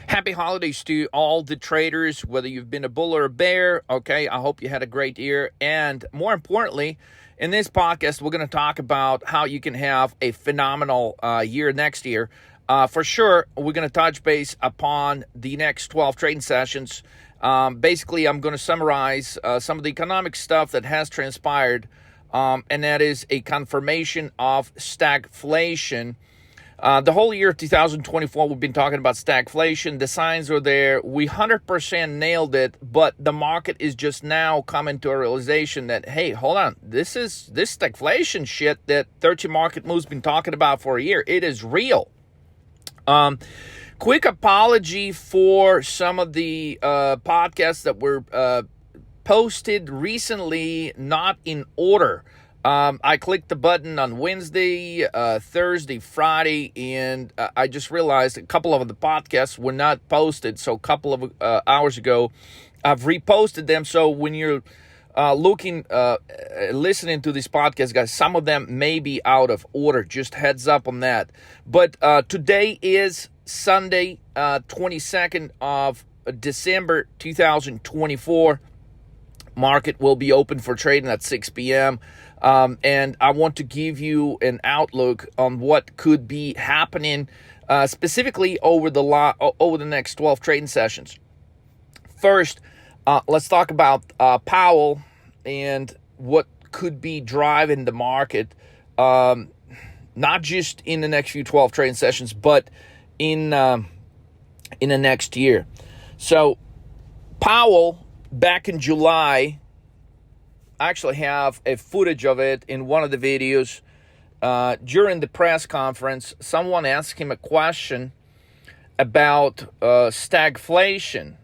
Happy holidays to all the traders, whether you've been a bull or a bear. Okay, I hope you had a great year. And more importantly, in this podcast, we're going to talk about how you can have a phenomenal year next year. For sure, we're going to touch base upon the next 12 trading sessions. Basically, I'm going to summarize some of the economic stuff that has transpired, and that is a confirmation of stagflation. The whole year of 2024, we've been talking about stagflation. The signs are there. We 100% nailed it, but the market is just now coming to a realization that, hey, hold on, this stagflation shit that 30 Market Move's been talking about for a year. It is real. Quick apology for some of the podcasts that were posted recently, not in order. I clicked the button on Wednesday, Thursday, Friday, and I just realized a couple of the podcasts were not posted. So a couple of hours ago, I've reposted them. So when you're listening to these podcasts, guys, some of them may be out of order. Just heads up on that. But today is Sunday, 22nd of December, 2024. Market will be open for trading at 6 p.m. And I want to give you an outlook on what could be happening specifically over the next 12 trading sessions. First, let's talk about Powell and what could be driving the market, not just in the next few 12 trading sessions, but in the next year. So Powell, back in July, I actually have a footage of it in one of the videos. During the press conference, someone asked him a question about stagflation.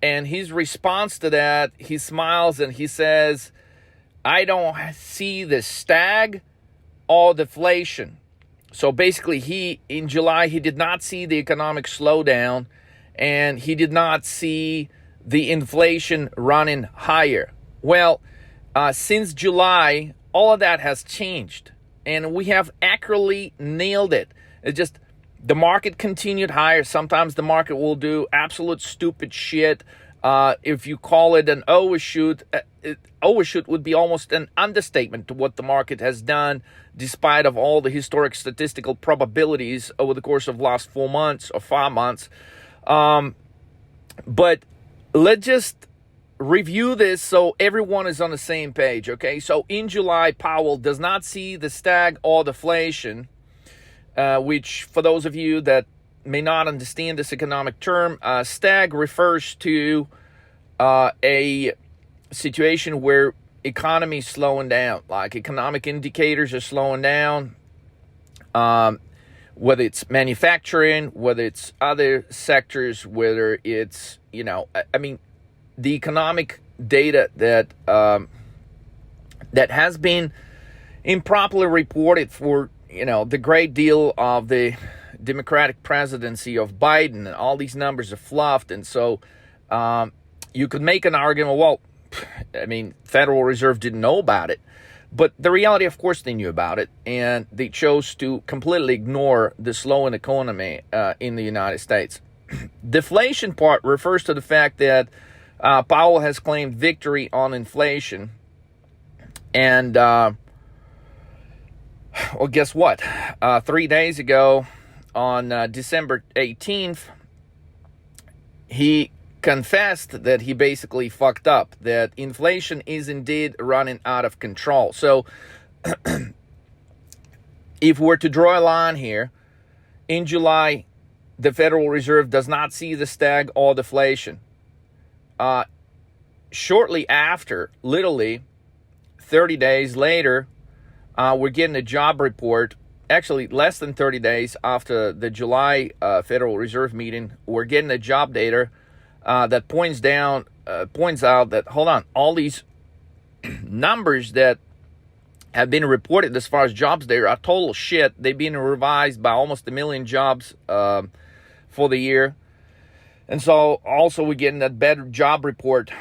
And his response to that, he smiles and he says, I don't see the stag or deflation. So basically, in July, he did not see the economic slowdown, and he did not see the inflation running higher. Well, since July, all of that has changed, and we have accurately nailed it. It's just the market continued higher. Sometimes the market will do absolute stupid shit. If you call it an overshoot, overshoot would be almost an understatement to what the market has done, despite of all the historic statistical probabilities over the course of last 4 months or 5 months. But let's just review this so everyone is on the same page, okay? So in July, Powell does not see the stag or deflation, which for those of you that may not understand this economic term, stag refers to a situation where economy is slowing down, like economic indicators are slowing down, whether it's manufacturing, whether it's other sectors, whether it's, the economic data that has been improperly reported for, the great deal of the Democratic presidency of Biden, and all these numbers are fluffed. And so you could make an argument, well, Federal Reserve didn't know about it. But the reality, of course, they knew about it, and they chose to completely ignore the slowing economy in the United States. Deflation part refers to the fact that Powell has claimed victory on inflation. And, well, guess what? 3 days ago, on December 18th, he confessed that he basically fucked up, that inflation is indeed running out of control. So if we're to draw a line here, in July, the Federal Reserve does not see the stag or deflation. Shortly after, literally 30 days later, we're getting a job report. Actually, less than 30 days after the July Federal Reserve meeting, we're getting a job data that points out that, hold on, all these numbers that have been reported as far as jobs there are total shit. They've been revised by almost 1 million jobs for the year. And so also we're getting that better job report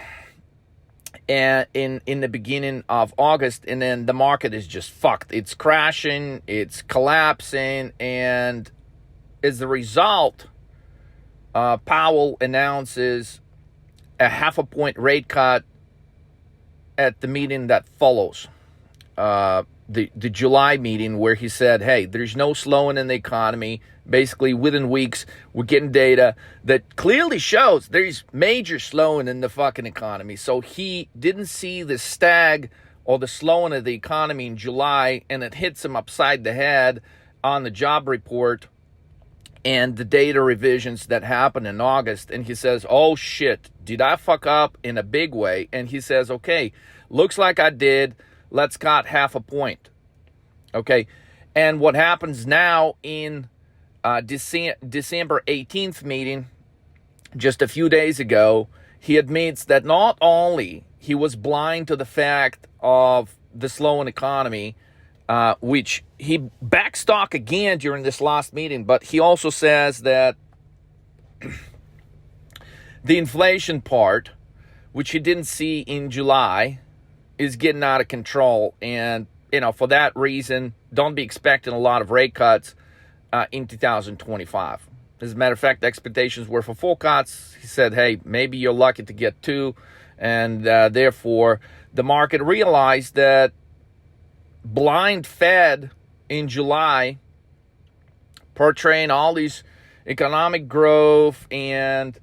and in the beginning of August, and then the market is just fucked. It's crashing, it's collapsing, and as a result, Powell announces a 0.5 point rate cut at the meeting that follows. The July meeting, where he said, hey, there's no slowing in the economy. Basically, within weeks, we're getting data that clearly shows there's major slowing in the fucking economy. So he didn't see the stag or the slowing of the economy in July, and it hits him upside the head on the job report and the data revisions that happened in August. And he says, oh shit, did I fuck up in a big way? And he says, okay, looks like I did. Let's cut 0.5 point. Okay. And what happens now in December 18th meeting, just a few days ago, he admits that not only he was blind to the fact of the slowing economy, which he backstock again during this last meeting, but he also says that the inflation part, which he didn't see in July, is getting out of control. And, for that reason, don't be expecting a lot of rate cuts in 2025. As a matter of fact, the expectations were for 4 cuts. He said, hey, maybe you're lucky to get 2. And therefore, the market realized that blind Fed in July, portraying all these economic growth and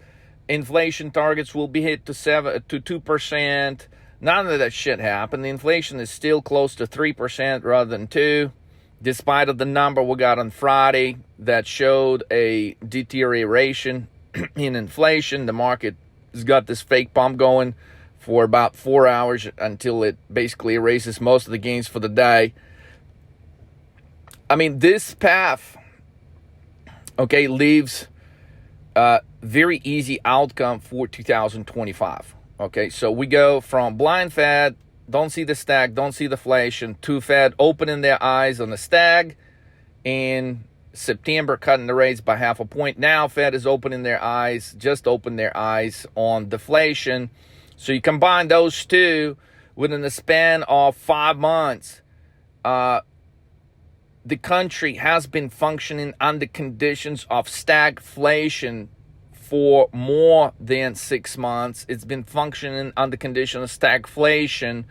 inflation targets will be hit to 2%. None of that shit happened. The inflation is still close to 3% rather than 2%, despite of the number we got on Friday that showed a deterioration in inflation. The market has got this fake pump going for about 4 hours until it basically erases most of the gains for the day. I mean, this path, okay, leaves a very easy outcome for 2025. Okay, so we go from blind Fed, don't see the stag, don't see the inflation, to Fed opening their eyes on the stag in September, cutting the rates by 0.5 point. Now Fed is opening their eyes, just opened their eyes on deflation. So you combine those two within the span of 5 months, the country has been functioning under conditions of stagflation for more than 6 months. It's been functioning under conditions of stagflation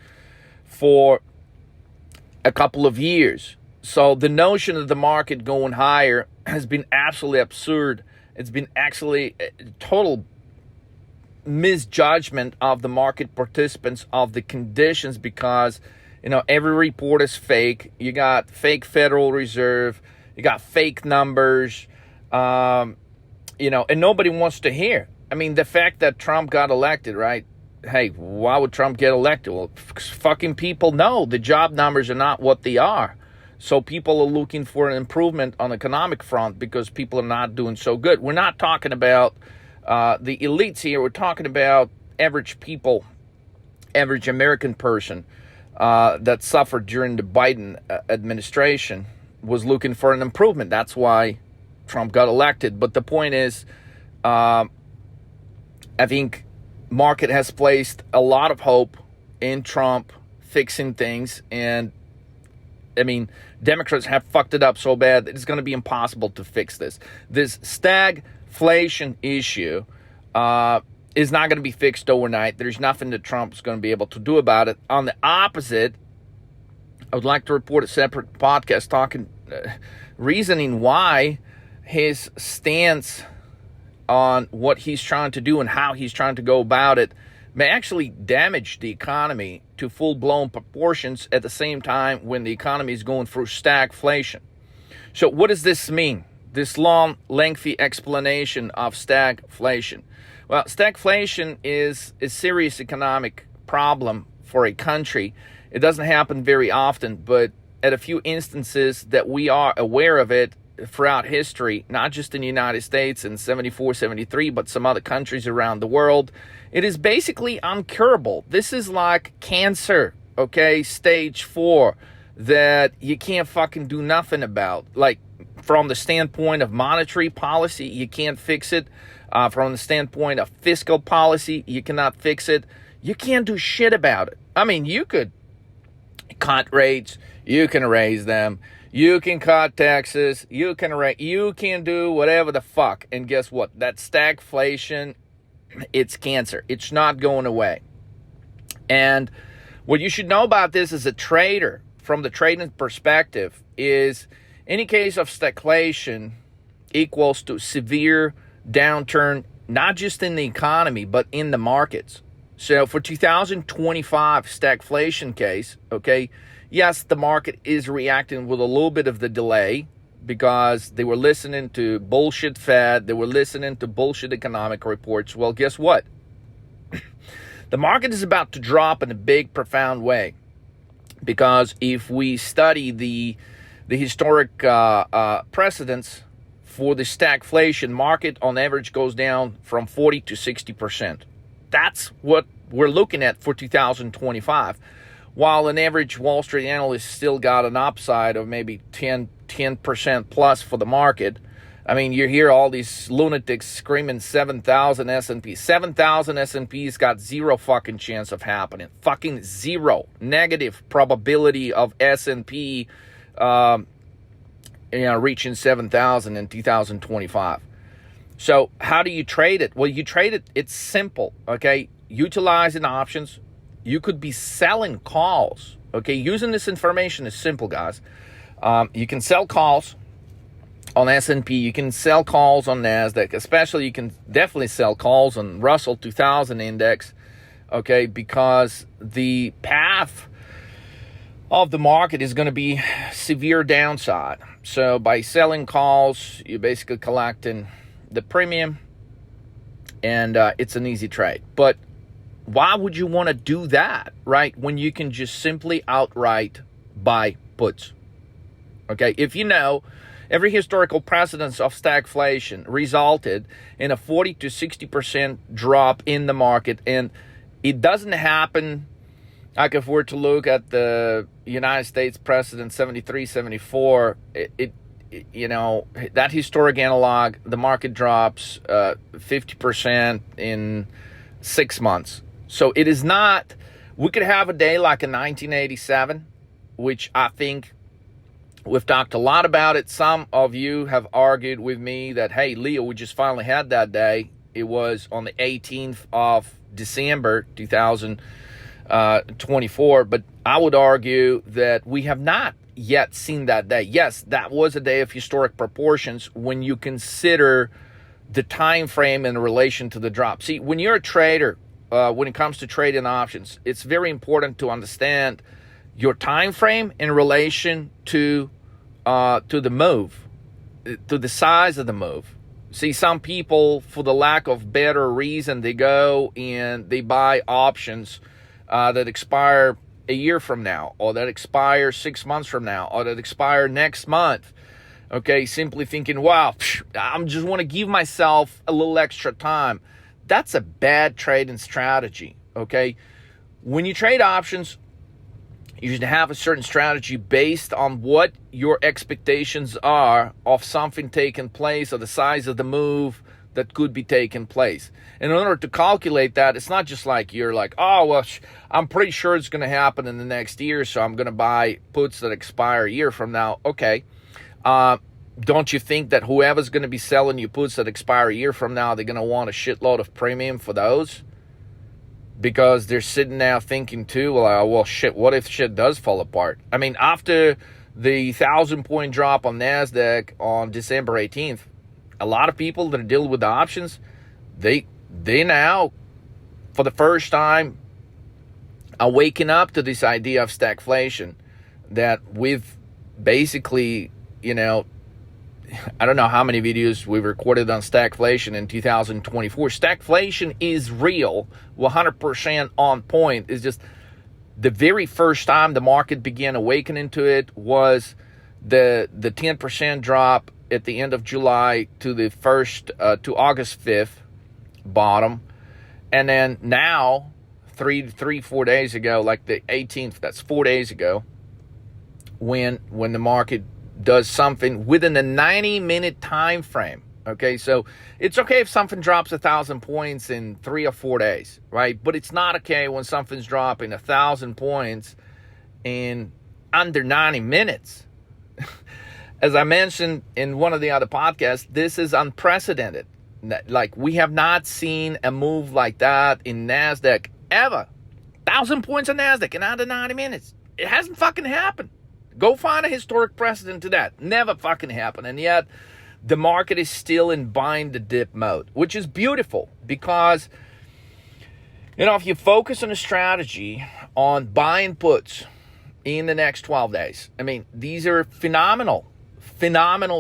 for a couple of years. So the notion of the market going higher has been absolutely absurd. It's been actually a total misjudgment of the market participants of the conditions, because every report is fake. You got fake Federal Reserve, you got fake numbers, and nobody wants to hear. I mean, the fact that Trump got elected, right? Hey, why would Trump get elected? Well, fucking people know the job numbers are not what they are. So people are looking for an improvement on the economic front because people are not doing so good. We're not talking about the elites here. We're talking about average people, average American person that suffered during the Biden administration was looking for an improvement. That's why Trump got elected. But the point is, I think market has placed a lot of hope in Trump fixing things. And I mean, Democrats have fucked it up so bad that it's going to be impossible to fix this. This stagflation issue is not going to be fixed overnight. There's nothing that Trump's going to be able to do about it. On the opposite, I would like to report a separate podcast talking, reasoning why his stance on what he's trying to do and how he's trying to go about it may actually damage the economy to full-blown proportions at the same time when the economy is going through stagflation. So what does this mean? This long, lengthy explanation of stagflation. Well, stagflation is a serious economic problem for a country. It doesn't happen very often, but at a few instances that we are aware of it throughout history, not just in the United States in 74, 73, but some other countries around the world, it is basically uncurable. This is like cancer, okay, stage 4, that you can't fucking do nothing about. Like, from the standpoint of monetary policy, you can't fix it. From the standpoint of fiscal policy, you cannot fix it. You can't do shit about it. I mean, you could cut rates, you can raise them, You can cut taxes. You can do whatever the fuck. And guess what? That stagflation, it's cancer. It's not going away. And what you should know about this as a trader, from the trading perspective, is any case of stagflation equals to severe downturn, not just in the economy, but in the markets. So for 2025 stagflation case, okay, yes, the market is reacting with a little bit of the delay because they were listening to bullshit Fed, they were listening to bullshit economic reports. Well, guess what? The market is about to drop in a big, profound way, because if we study the historic precedents for the stagflation, market on average goes down from 40 to 60%. That's what we're looking at for 2025. While an average Wall Street analyst still got an upside of maybe 10% plus for the market. I mean, you hear all these lunatics screaming 7,000 S&P. 7,000 S&Ps got zero fucking chance of happening. Fucking zero. Negative probability of S&P reaching 7,000 in 2025. So how do you trade it? Well, you trade it. It's simple, okay? Utilizing options. You could be selling calls, okay? Using this information is simple, guys. You can sell calls on S&P. You can sell calls on NASDAQ. Especially, you can definitely sell calls on Russell 2000 index, okay? Because the path of the market is going to be severe downside. So by selling calls, you're basically collecting the premium, and it's an easy trade. But why would you want to do that, right, when you can just simply outright buy puts? Okay, if you know, every historical precedence of stagflation resulted in a 40 to 60% drop in the market, and it doesn't happen. Like if we're to look at the United States precedent 73, 74, that historic analog, the market drops 50% in 6 months. So it is not, we could have a day like in 1987, which I think we've talked a lot about it. Some of you have argued with me that, hey, Leo, we just finally had that day. It was on the 18th of December, 2024. But I would argue that we have not yet seen that day. Yes, that was a day of historic proportions when you consider the time frame in relation to the drop. See, when you're a trader, when it comes to trading options, it's very important to understand your time frame in relation to the move, to the size of the move. See, some people, for the lack of better reason, they go and they buy options that expire a year from now, or that expire 6 months from now, or that expire next month. Okay, simply thinking, wow, I just want to give myself a little extra time. That's a bad trading strategy, okay? When you trade options, you should have a certain strategy based on what your expectations are of something taking place, or the size of the move that could be taking place. In order to calculate that, it's not just like you're like, oh, well, I'm pretty sure it's going to happen in the next year, so I'm going to buy puts that expire a year from now. Okay. Don't you think that whoever's going to be selling you puts that expire a year from now, they're going to want a shitload of premium for those? Because they're sitting now thinking too, well, shit, what if shit does fall apart? I mean, after the 1,000-point drop on NASDAQ on December 18th, a lot of people that are dealing with the options, they now, for the first time, are waking up to this idea of stagflation, that we've basically, I don't know how many videos we've recorded on stagflation in 2024. Stagflation is real, 100% on point. It's just the very first time the market began awakening to it was the 10% drop at the end of July to the to August 5th bottom. And then now, 4 days ago, like the 18th, that's 4 days ago, when the market does something within a 90-minute time frame. Okay, so it's okay if something drops 1,000 points in 3 or 4 days, right? But it's not okay when something's dropping 1,000 points in under 90 minutes. as I mentioned in one of the other podcasts, this is unprecedented. Like, we have not seen a move like that in NASDAQ ever. 1,000 points on NASDAQ in under 90 minutes. It hasn't fucking happened. Go find a historic precedent to that. Never fucking happened. And yet, the market is still in buying the dip mode, which is beautiful because, if you focus on a strategy on buying puts in the next 12 days, these are phenomenal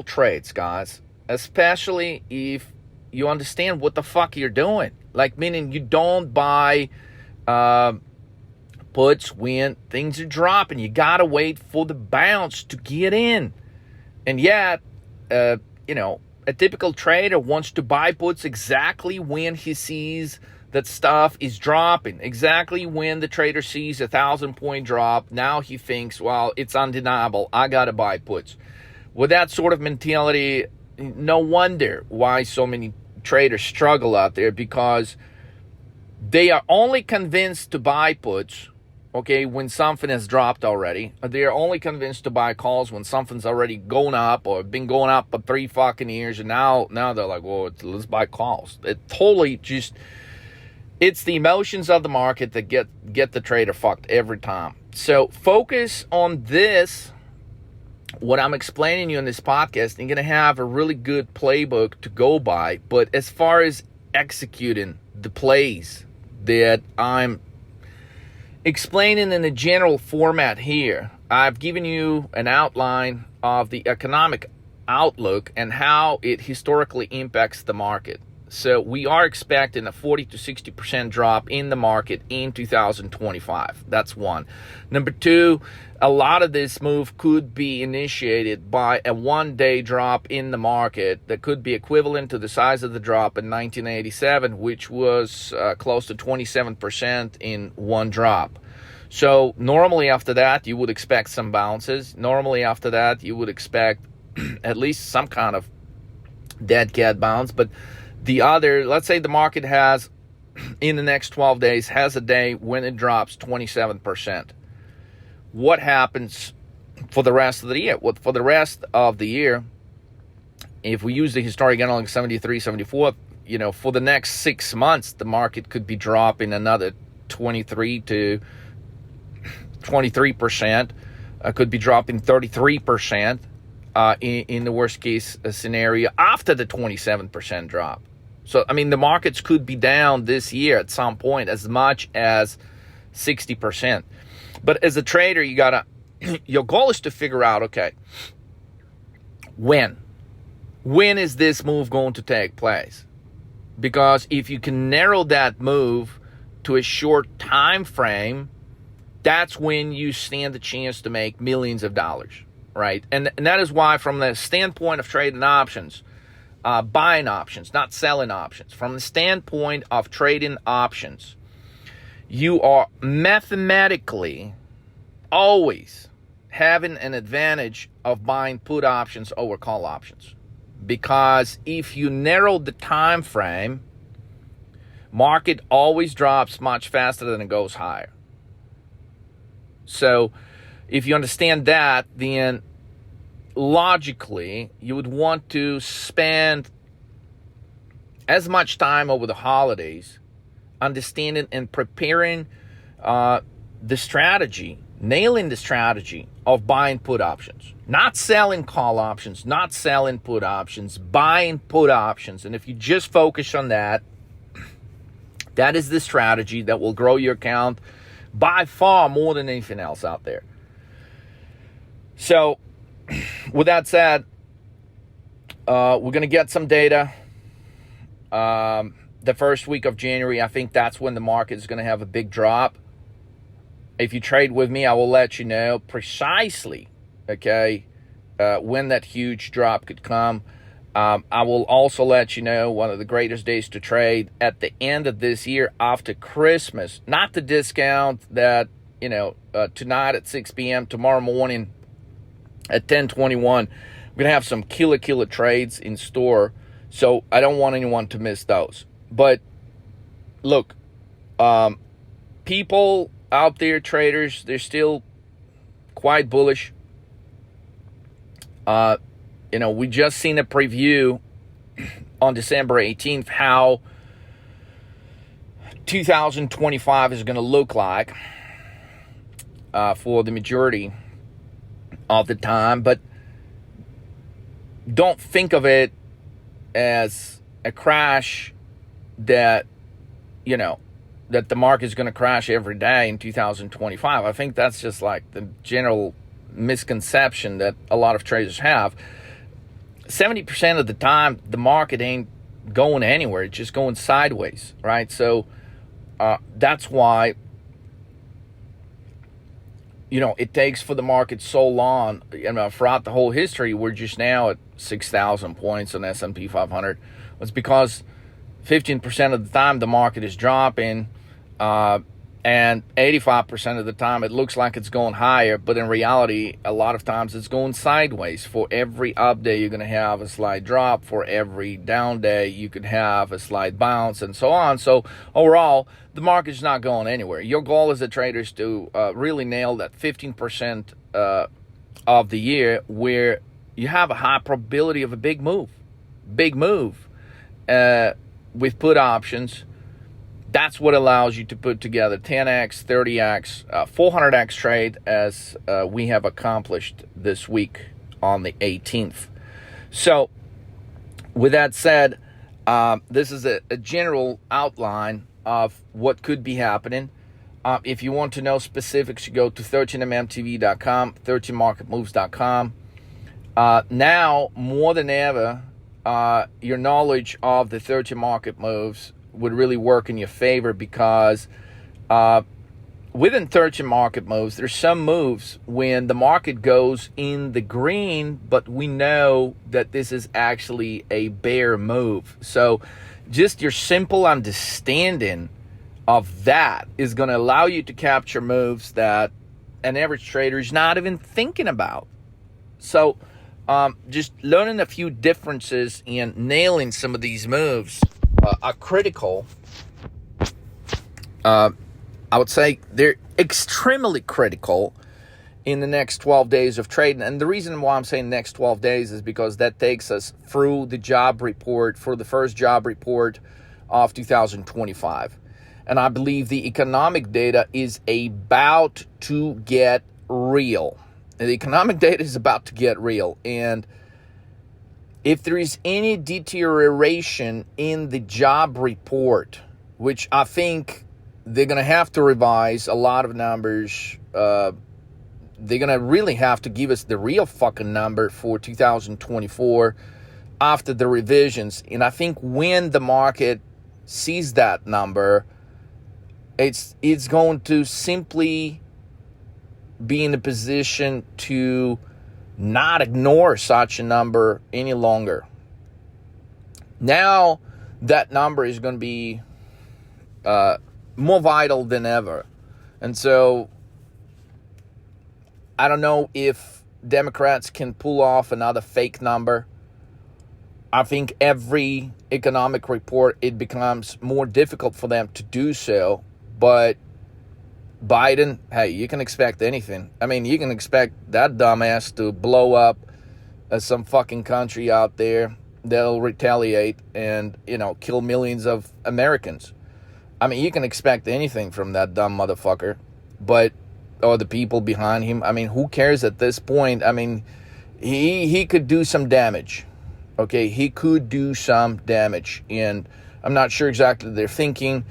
trades, guys, especially if you understand what the fuck you're doing. Like, meaning you don't buy puts when things are dropping. You got to wait for the bounce to get in. And yet, a typical trader wants to buy puts exactly when he sees that stuff is dropping. Exactly when the trader sees 1,000-point drop, now he thinks, well, it's undeniable, I got to buy puts. With that sort of mentality, no wonder why so many traders struggle out there, because they are only convinced to buy puts, when something has dropped already. They are only convinced to buy calls when something's already going up or been going up for 3 fucking years, and now they're like, well, let's buy calls. It totally just, it's the emotions of the market that get the trader fucked every time. So focus on this, what I'm explaining you in this podcast. You're going to have a really good playbook to go by. But as far as executing the plays that I'm explaining in a general format here, I've given you an outline of the economic outlook and how it historically impacts the market. So we are expecting a 40 to 60% drop in the market in 2025. That's one. Number two, a lot of this move could be initiated by a one-day drop in the market that could be equivalent to the size of the drop in 1987, which was close to 27% in one drop. So normally after that, you would expect some bounces. Normally after that, you would expect at least some kind of dead cat bounce. But the other, let's say the market has, in the next 12 days, has a day when it drops 27%. What happens for the rest of the year? Well, for the rest of the year, if we use the historic analog 73, 74, for the next 6 months, the market could be dropping another 23 to 23%, could be dropping 33% in the worst case scenario after the 27% drop. So, the markets could be down this year at some point as much as 60%. But as a trader, your goal is to figure out, okay, when is this move going to take place? Because if you can narrow that move to a short time frame, that's when you stand the chance to make millions of dollars, right? And that is why, from the standpoint of trading options, buying options, not selling options, from the standpoint of trading options, you are mathematically always having an advantage of buying put options over call options. Because if you narrow the time frame, market always drops much faster than it goes higher. So if you understand that, then logically you would want to spend as much time over the holidays understanding and preparing the strategy, nailing the strategy of buying put options. Not selling call options, not selling put options, buying put options. And if you just focus on that, that is the strategy that will grow your account by far more than anything else out there. So, with that said, we're going to get some data. The first week of January, I think that's when the market is going to have a big drop. If you trade with me, I will let you know precisely, okay, when that huge drop could come. I will also let you know one of the greatest days to trade at the end of this year after Christmas. Not the discount that, tonight at 6 p.m., tomorrow morning at 10:21. We're going to have some killer trades in store. So I don't want anyone to miss those. But look, people out there, traders, they're still quite bullish. We just seen a preview on December 18th how 2025 is going to look like for the majority of the time. But don't think of it as a crash that that the market is going to crash every day in 2025. I think that's just like the general misconception that a lot of traders have. 70% of the time, the market ain't going anywhere. It's just going sideways, right? So that's why, it takes for the market so long. Throughout the whole history, we're just now at 6,000 points on S&P 500. It's because 15% of the time the market is dropping, and 85% of the time it looks like it's going higher, but in reality, a lot of times it's going sideways. For every up day, you're going to have a slight drop. For every down day, you could have a slight bounce, and so on. So overall, the market's not going anywhere. Your goal as a trader is to really nail that 15% of the year where you have a high probability of a big move. With put options. That's what allows you to put together 10x, 30x, 400x trade, as we have accomplished this week on the 18th. So with that said, this is a general outline of what could be happening. If you want to know specifics, you go to 13mmtv.com, 13marketmoves.com. Now, more than ever, your knowledge of the 13 market moves would really work in your favor, because within 13 market moves, there's some moves when the market goes in the green, but we know that this is actually a bear move. So just your simple understanding of that is going to allow you to capture moves that an average trader is not even thinking about. So just learning a few differences and nailing some of these moves are critical. I would say they're extremely critical in the next 12 days of trading. And the reason why I'm saying next 12 days is because that takes us through the job report for the first job report of 2025. And I believe the economic data is about to get real. The economic data is about to get real. And if there is any deterioration in the job report, which I think they're going to have to revise a lot of numbers, they're going to really have to give us the real fucking number for 2024 after the revisions. And I think when the market sees that number, it's going to simply be in a position to not ignore such a number any longer. Now that number is going to be more vital than ever. And so I don't know if Democrats can pull off another fake number. I think every economic report, it becomes more difficult for them to do so. But Biden, hey, you can expect anything. I mean, you can expect that dumbass to blow up some fucking country out there that'll retaliate and, kill millions of Americans. I mean, you can expect anything from that dumb motherfucker. Or the people behind him. I mean, who cares at this point? I mean, he could do some damage. Okay, he could do some damage. And I'm not sure exactly what they're thinking.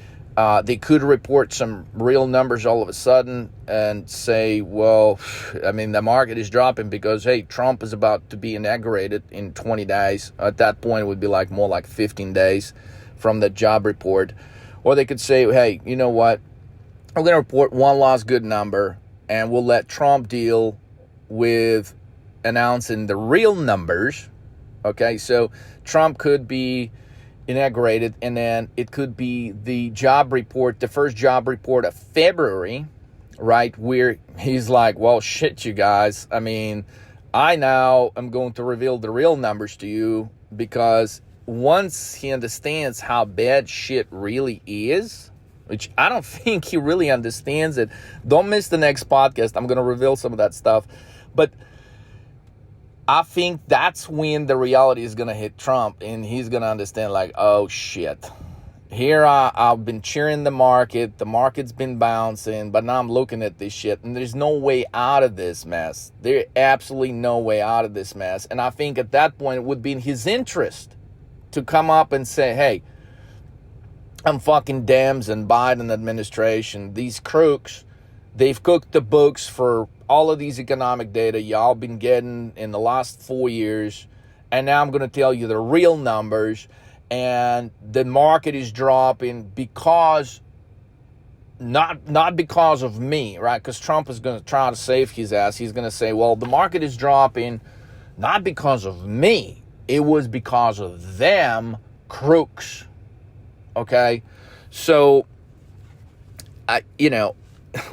They could report some real numbers all of a sudden and say, well, I mean, the market is dropping because, hey, Trump is about to be inaugurated in 20 days. At that point, it would be more like 15 days from the job report. Or they could say, hey, you know what? We're going to report one last good number, and we'll let Trump deal with announcing the real numbers. Okay, so Trump could be inaugurated, and then it could be the job report, the first job report of February, right, where he's like, well, shit, you guys. I mean, I now am going to reveal the real numbers to you, because once he understands how bad shit really is, which I don't think he really understands it. Don't miss the next podcast. I'm going to reveal some of that stuff. But I think that's when the reality is going to hit Trump, and he's going to understand, like, oh, shit. Here I've been cheering the market's been bouncing, but now I'm looking at this shit, and there's no way out of this mess. There's absolutely no way out of this mess. And I think at that point, it would be in his interest to come up and say, hey, I'm fucking Dems and Biden administration. These crooks, they've cooked the books for all of these economic data y'all been getting in the last 4 years. And now I'm going to tell you the real numbers. And the market is dropping because, not because of me, right? Because Trump is going to try to save his ass. He's going to say, well, the market is dropping not because of me. It was because of them crooks. Okay? So,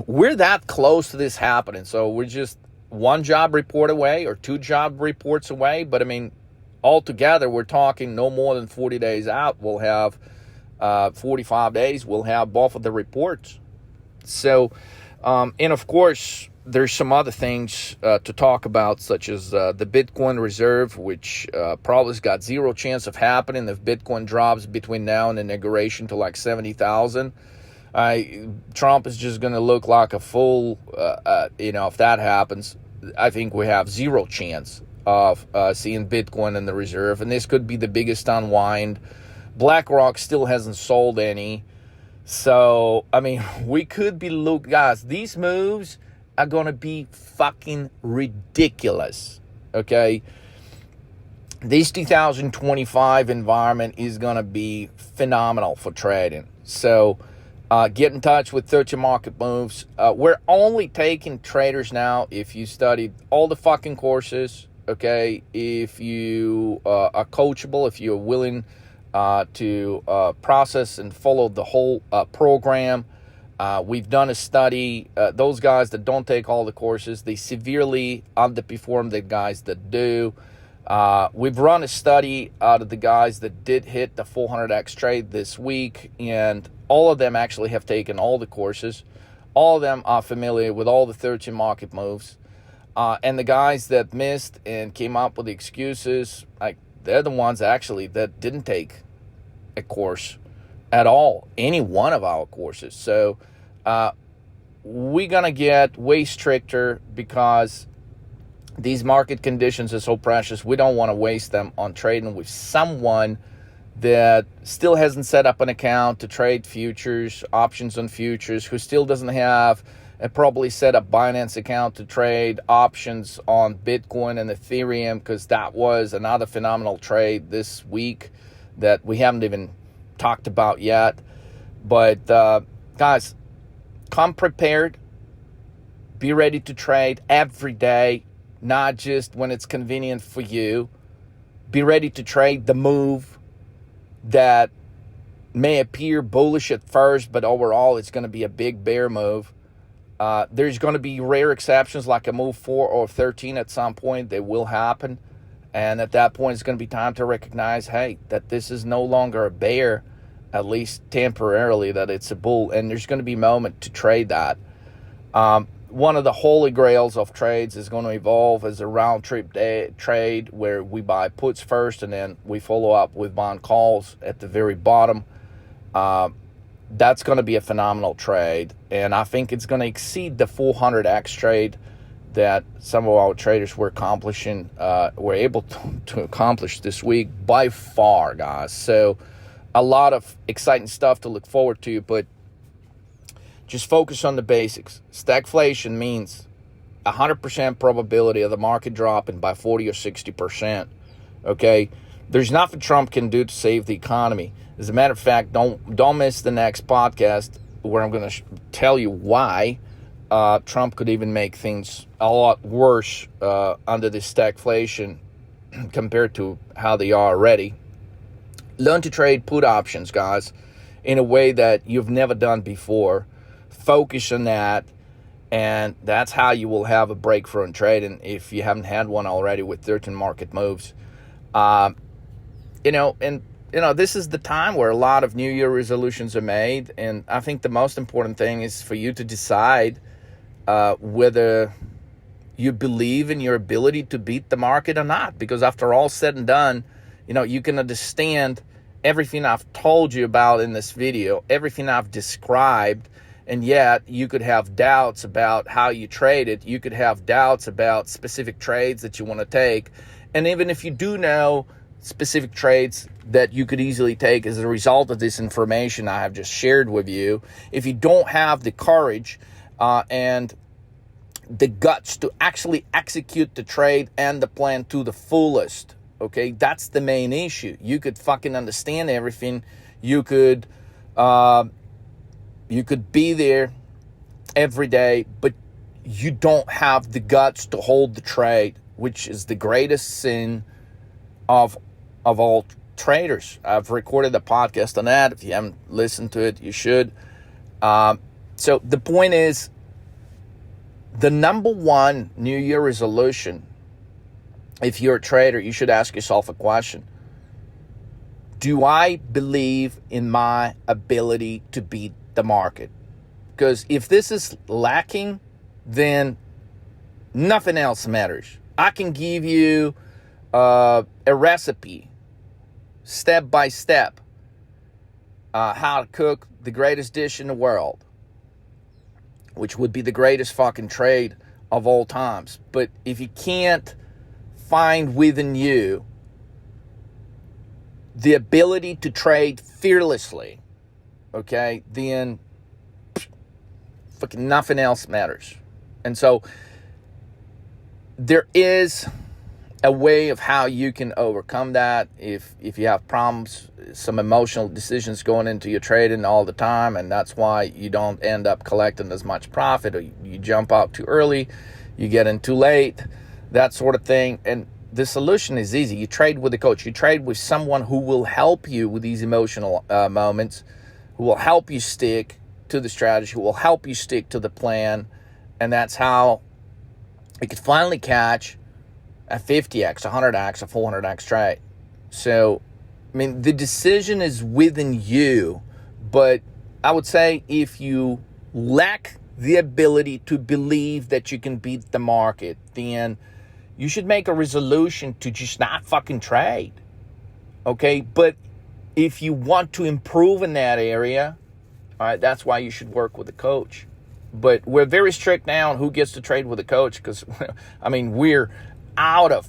we're that close to this happening. So we're just one job report away or two job reports away. But, I mean, altogether, we're talking no more than 40 days out. We'll have 45 days. We'll have both of the reports. So, and of course, there's some other things to talk about, such as the Bitcoin reserve, which probably has got zero chance of happening if Bitcoin drops between now and inauguration to like 70,000. Trump is just going to look like a fool, if that happens. I think we have zero chance of seeing Bitcoin in the reserve, and this could be the biggest unwind. BlackRock still hasn't sold any, so I mean, we could be guys. These moves are gonna be fucking ridiculous. Okay, this 2025 environment is gonna be phenomenal for trading. So, get in touch with 13 Market Moves. We're only taking traders now if you studied all the fucking courses. Okay, if you are coachable, if you're willing to process and follow the whole program. We've done a study. Those guys that don't take all the courses, they severely underperform the guys that do. We've run a study out of the guys that did hit the 400x trade this week, and all of them actually have taken all the courses. All of them are familiar with all the 13 market moves. And the guys that missed and came up with excuses, like, they're the ones actually that didn't take a course at all, any one of our courses. So we're going to get way stricter because these market conditions are so precious. We don't want to waste them on trading with someone that still hasn't set up an account to trade futures, options on futures, who still doesn't have and probably set up Binance account to trade options on Bitcoin and Ethereum, because that was another phenomenal trade this week that we haven't even talked about yet. But guys, come prepared. Be ready to trade every day, not just when it's convenient for you. Be ready to trade the move that may appear bullish at first, but overall it's going to be a big bear move. There's going to be rare exceptions like a move 4 or 13 at some point. They will happen. And at that point, it's going to be time to recognize, hey, that this is no longer a bear, at least temporarily, that it's a bull. And there's going to be a moment to trade that. One of the holy grails of trades is going to evolve as a round trip trade where we buy puts first and then we follow up with bond calls at the very bottom. That's going to be a phenomenal trade, and I think it's going to exceed the 400x trade that some of our traders were able to accomplish this week by far, guys. So a lot of exciting stuff to look forward to, but just focus on the basics. Stagflation means 100% probability of the market dropping by 40 or 60%. Okay? There's nothing Trump can do to save the economy. As a matter of fact, don't miss the next podcast where I'm going to tell you why Trump could even make things a lot worse under this stagflation compared to how they are already. Learn to trade put options, guys, in a way that you've never done before. Focus on that, and that's how you will have a breakthrough in trading if you haven't had one already with 13 market moves. This is the time where a lot of New Year resolutions are made, and I think the most important thing is for you to decide whether you believe in your ability to beat the market or not. Because after all said and done, you can understand everything I've told you about in this video, everything I've described, and yet you could have doubts about how you trade it. You could have doubts about specific trades that you want to take. And even if you do know specific trades that you could easily take as a result of this information I have just shared with you, if you don't have the courage and the guts to actually execute the trade and the plan to the fullest, okay, that's the main issue. You could fucking understand everything. You could be there every day, but you don't have the guts to hold the trade, which is the greatest sin of all traders. I've recorded a podcast on that. If you haven't listened to it, you should. So the point is, the number one New Year resolution, if you're a trader, you should ask yourself a question. Do I believe in my ability to beat the market? Because if this is lacking, then nothing else matters. I can give you a recipe, step by step, how to cook the greatest dish in the world, which would be the greatest fucking trade of all times. But if you can't find within you the ability to trade fearlessly, okay, then fucking nothing else matters. And so there is a way of how you can overcome that if you have problems, some emotional decisions going into your trading all the time, and that's why you don't end up collecting as much profit, or you jump out too early, you get in too late, that sort of thing. And the solution is easy. You trade with a coach. You trade with someone who will help you with these emotional moments, who will help you stick to the strategy, who will help you stick to the plan, and that's how you could finally catch a 50x, a 100x, a 400x trade. So, I mean, the decision is within you, but I would say if you lack the ability to believe that you can beat the market, then you should make a resolution to just not fucking trade, okay? But if you want to improve in that area, all right, that's why you should work with a coach. But we're very strict now on who gets to trade with a coach because, I mean, we're out of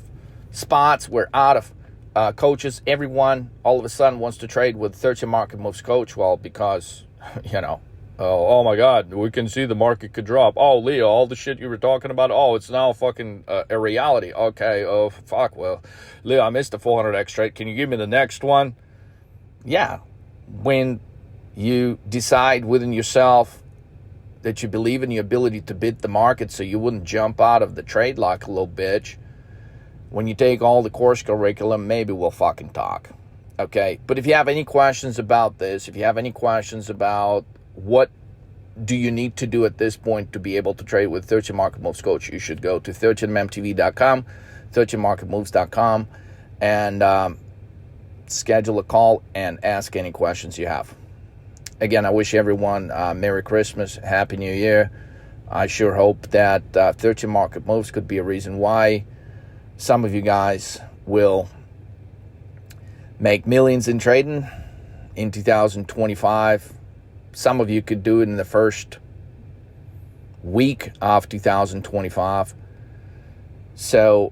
spots. We're out of coaches. Everyone all of a sudden wants to trade with 13 Market Moves coach. Well, because, oh my God, we can see the market could drop. Oh, Leo, all the shit you were talking about, oh, it's now fucking a reality. Okay, oh, fuck, well, Leo, I missed the 400x trade. Can you give me the next one? Yeah, when you decide within yourself that you believe in your ability to beat the market so you wouldn't jump out of the trade like a little bitch, when you take all the course curriculum, maybe we'll fucking talk. Okay, but if you have any questions about this, if you have any questions about what do you need to do at this point to be able to trade with 13 Market Moves Coach, you should go to 13mmtv.com, 13marketmoves.com, and schedule a call and ask any questions you have. Again, I wish everyone Merry Christmas, Happy New Year. I sure hope that 13 Market Moves could be a reason why some of you guys will make millions in trading in 2025. Some of you could do it in the first week of 2025. So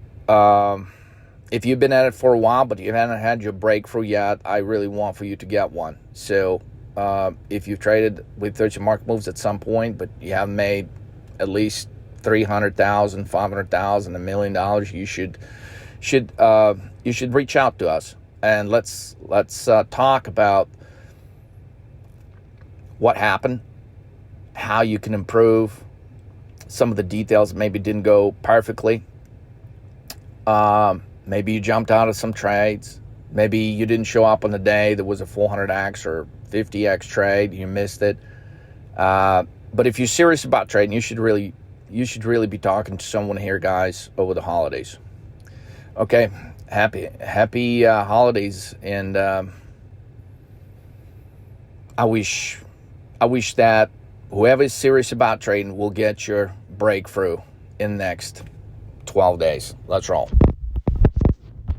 if you've been at it for a while, but you haven't had your breakthrough yet, I really want for you to get one. So if you've traded with 13 Market Moves at some point, but you haven't made at least $300,000, $500,000, $1 million, you should reach out to us and let's talk about what happened, how you can improve, some of the details maybe didn't go perfectly. Maybe you jumped out of some trades. Maybe you didn't show up on the day there was a 400x or 50x trade. You missed it. But if you're serious about trading, you should really be talking to someone here, guys, over the holidays. Okay, happy holidays, and I wish that whoever is serious about trading will get your breakthrough in the next 12 days. Let's roll.